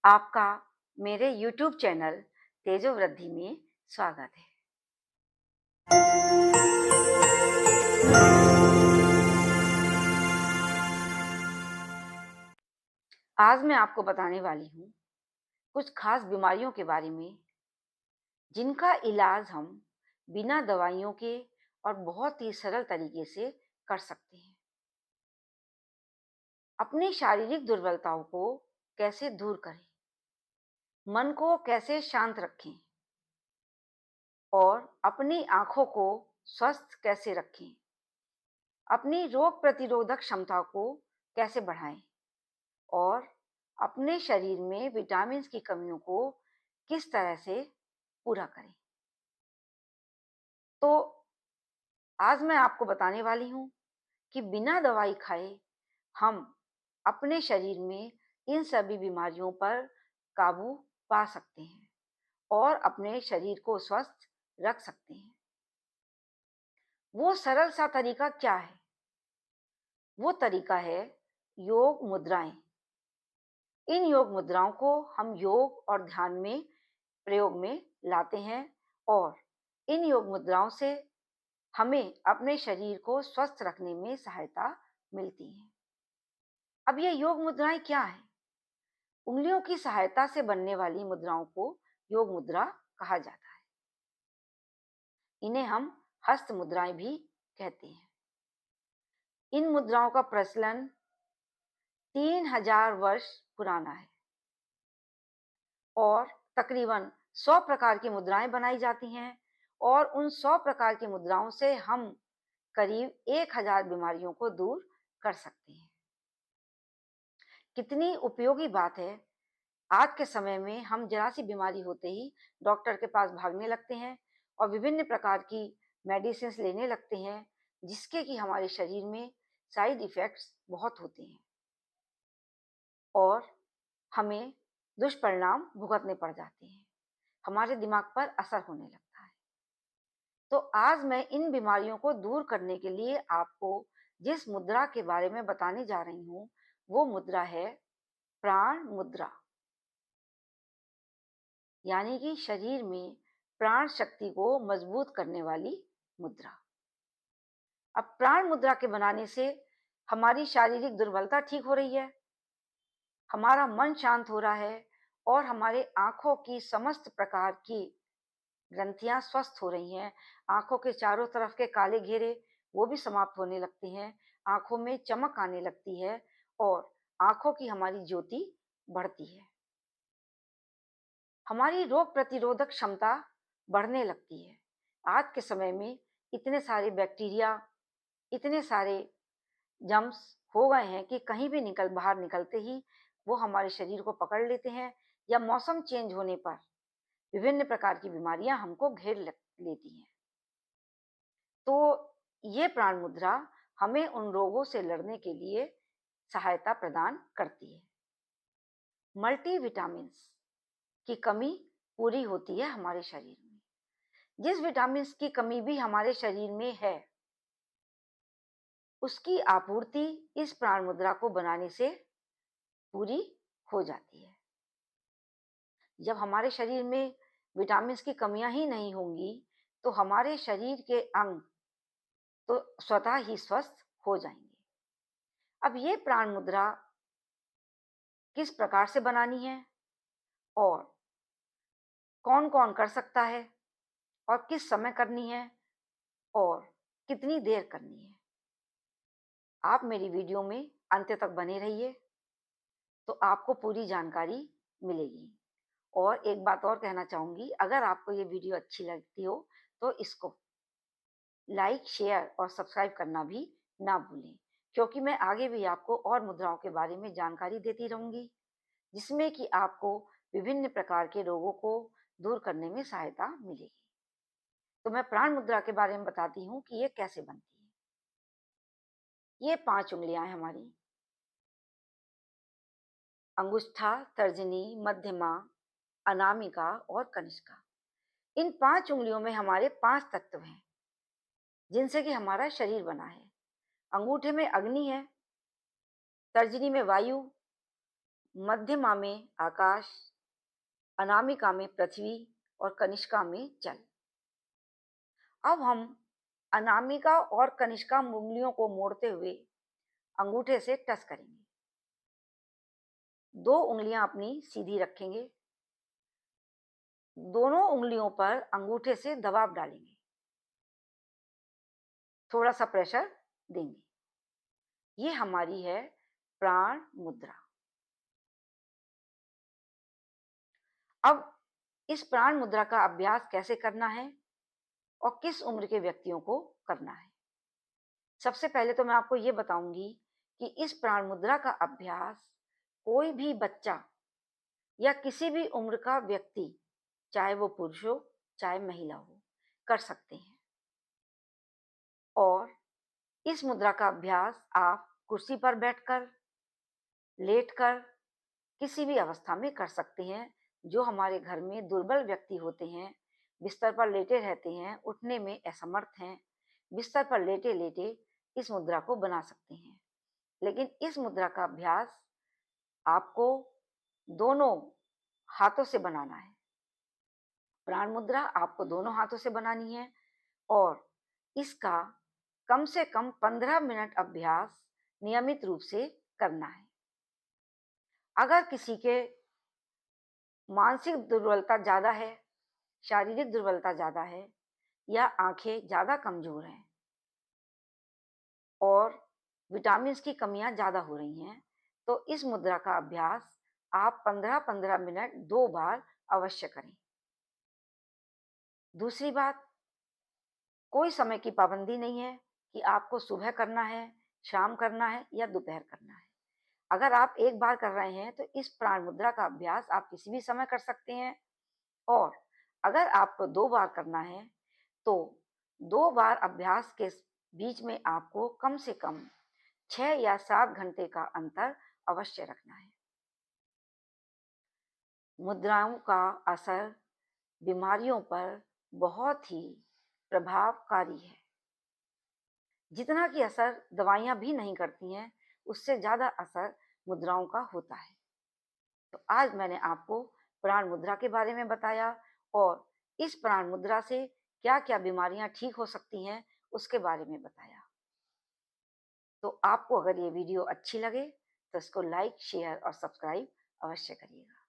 आपका मेरे YouTube channel तेजोवृद्धि में स्वागत है। आज मैं आपको बताने वाली हूँ कुछ खास बीमारियों के बारे में जिनका इलाज हम बिना दवाइयों के और बहुत ही सरल तरीके से कर सकते हैं। अपनी शारीरिक दुर्बलताओं को कैसे दूर करें, मन को कैसे शांत रखें और अपनी आँखों को स्वस्थ कैसे रखें, अपनी रोग प्रतिरोधक क्षमता को कैसे बढ़ाएँ और अपने शरीर में विटामिन्स की कमियों को किस तरह से पूरा करें। तो आज मैं आपको बताने वाली हूँ कि बिना दवाई खाए हम अपने शरीर में इन सभी बीमारियों पर काबू पा सकते हैं और अपने शरीर को स्वस्थ रख सकते हैं। वो सरल सा तरीका क्या है? वो तरीका है योग मुद्राएं। इन योग मुद्राओं को हम योग और ध्यान में प्रयोग में लाते हैं और इन योग मुद्राओं से हमें अपने शरीर को स्वस्थ रखने में सहायता मिलती है। अब ये योग मुद्राएं क्या है? उंगलियों की सहायता से बनने वाली मुद्राओं को योग मुद्रा कहा जाता है। इन्हें हम हस्त मुद्राएं भी कहते हैं। इन मुद्राओं का प्रचलन 3000 वर्ष पुराना है और तकरीबन 100 प्रकार की मुद्राएं बनाई जाती हैं और उन 100 प्रकार की मुद्राओं से हम करीब 1000 बीमारियों को दूर कर सकते हैं। कितनी उपयोगी बात है। आज के समय में हम जरा सी बीमारी होते ही डॉक्टर के पास भागने लगते हैं और विभिन्न प्रकार की मेडिसिन लेने लगते हैं, जिसके कि हमारे शरीर में साइड इफ़ेक्ट्स बहुत होते हैं और हमें दुष्परिणाम भुगतने पड़ जाते हैं। हमारे दिमाग पर असर होने लगता है। तो आज मैं इन बीमारियों को दूर करने के लिए आपको जिस मुद्रा के बारे में बताने जा रही हूँ, वो मुद्रा है प्राण मुद्रा, यानी कि शरीर में प्राण शक्ति को मजबूत करने वाली मुद्रा। अब प्राण मुद्रा के बनाने से हमारी शारीरिक दुर्बलता ठीक हो रही है, हमारा मन शांत हो रहा है और हमारे आंखों की समस्त प्रकार की ग्रंथियां स्वस्थ हो रही हैं। आंखों के चारों तरफ के काले घेरे वो भी समाप्त होने लगते हैं, आंखों में चमक आने लगती है और आंखों की हमारी ज्योति बढ़ती है। हमारी रोग प्रतिरोधक क्षमता बढ़ने लगती है। आज के समय में इतने सारे बैक्टीरिया, इतने सारे जर्म्स हो गए हैं कि कहीं भी बाहर निकलते ही वो हमारे शरीर को पकड़ लेते हैं या मौसम चेंज होने पर विभिन्न प्रकार की बीमारियां हमको लेती हैं। तो ये प्राण मुद्रा हमें उन रोगों से लड़ने के लिए सहायता प्रदान करती है। मल्टीविटामिन्स की कमी पूरी होती है हमारे शरीर में। जिस विटामिन्स की कमी भी हमारे शरीर में है, उसकी आपूर्ति इस प्राण मुद्रा को बनाने से पूरी हो जाती है। जब हमारे शरीर में विटामिन्स की कमियां ही नहीं होंगी, तो हमारे शरीर के अंग तो स्वतः ही स्वस्थ हो जाएंगे। अब ये प्राण मुद्रा किस प्रकार से बनानी है और कौन कौन कर सकता है और किस समय करनी है और कितनी देर करनी है, आप मेरी वीडियो में अंत तक बने रहिए तो आपको पूरी जानकारी मिलेगी। और एक बात और कहना चाहूँगी, अगर आपको ये वीडियो अच्छी लगती हो तो इसको लाइक, शेयर और सब्सक्राइब करना भी ना भूलें, क्योंकि मैं आगे भी आपको और मुद्राओं के बारे में जानकारी देती रहूँगी, जिसमें कि आपको विभिन्न प्रकार के रोगों को दूर करने में सहायता मिलेगी। तो मैं प्राण मुद्रा के बारे में बताती हूँ कि ये कैसे बनती है। ये 5 उंगलियां हैं हमारी, अंगुष्ठा, तर्जनी, मध्यमा, अनामिका और कनिष्का। इन 5 उंगलियों में हमारे 5 तत्व हैं, जिनसे कि हमारा शरीर बना है। अंगूठे में अग्नि है, तर्जनी में वायु, मध्यमा में आकाश, अनामिका में पृथ्वी और कनिष्का में जल। अब हम अनामिका और कनिष्का उंगलियों को मोड़ते हुए अंगूठे से टच करेंगे। 2 उंगलियां अपनी सीधी रखेंगे, दोनों उंगलियों पर अंगूठे से दबाव डालेंगे, थोड़ा सा प्रेशर देंगे। ये हमारी है प्राण मुद्रा। अब इस प्राण मुद्रा का अभ्यास कैसे करना है और किस उम्र के व्यक्तियों को करना है? सबसे पहले तो मैं आपको ये बताऊंगी कि इस प्राण मुद्रा का अभ्यास कोई भी बच्चा या किसी भी उम्र का व्यक्ति, चाहे वो पुरुष हो चाहे महिला हो, कर सकते हैं। और इस मुद्रा का अभ्यास आप कुर्सी पर बैठकर, लेटकर, किसी भी अवस्था में कर सकते हैं। जो हमारे घर में दुर्बल व्यक्ति होते हैं, बिस्तर पर लेटे रहते हैं, उठने में असमर्थ हैं, बिस्तर पर लेटे लेटे इस मुद्रा को बना सकते हैं। लेकिन इस मुद्रा का अभ्यास आपको दोनों हाथों से बनाना है। प्राण मुद्रा आपको दोनों हाथों से बनानी है और इसका कम से कम 15 मिनट अभ्यास नियमित रूप से करना है। अगर किसी के मानसिक दुर्बलता ज़्यादा है, शारीरिक दुर्बलता ज़्यादा है या आंखें ज़्यादा कमज़ोर हैं और विटामिन्स की कमियां ज़्यादा हो रही हैं, तो इस मुद्रा का अभ्यास आप 15-15 मिनट 2 बार अवश्य करें। दूसरी बात, कोई समय की पाबंदी नहीं है कि आपको सुबह करना है, शाम करना है या दोपहर करना है। अगर आप एक बार कर रहे हैं तो इस प्राण मुद्रा का अभ्यास आप किसी भी समय कर सकते हैं। और अगर आपको 2 बार करना है तो 2 बार अभ्यास के बीच में आपको कम से कम 6 या 7 घंटे का अंतर अवश्य रखना है। मुद्राओं का असर बीमारियों पर बहुत ही प्रभावकारी है। जितना कि असर दवाइयाँ भी नहीं करती हैं, उससे ज़्यादा असर मुद्राओं का होता है। तो आज मैंने आपको प्राण मुद्रा के बारे में बताया और इस प्राण मुद्रा से क्या-क्या बीमारियाँ ठीक हो सकती हैं, उसके बारे में बताया। तो आपको अगर ये वीडियो अच्छी लगे, तो इसको लाइक, शेयर और सब्सक्राइब अवश्य करिएगा।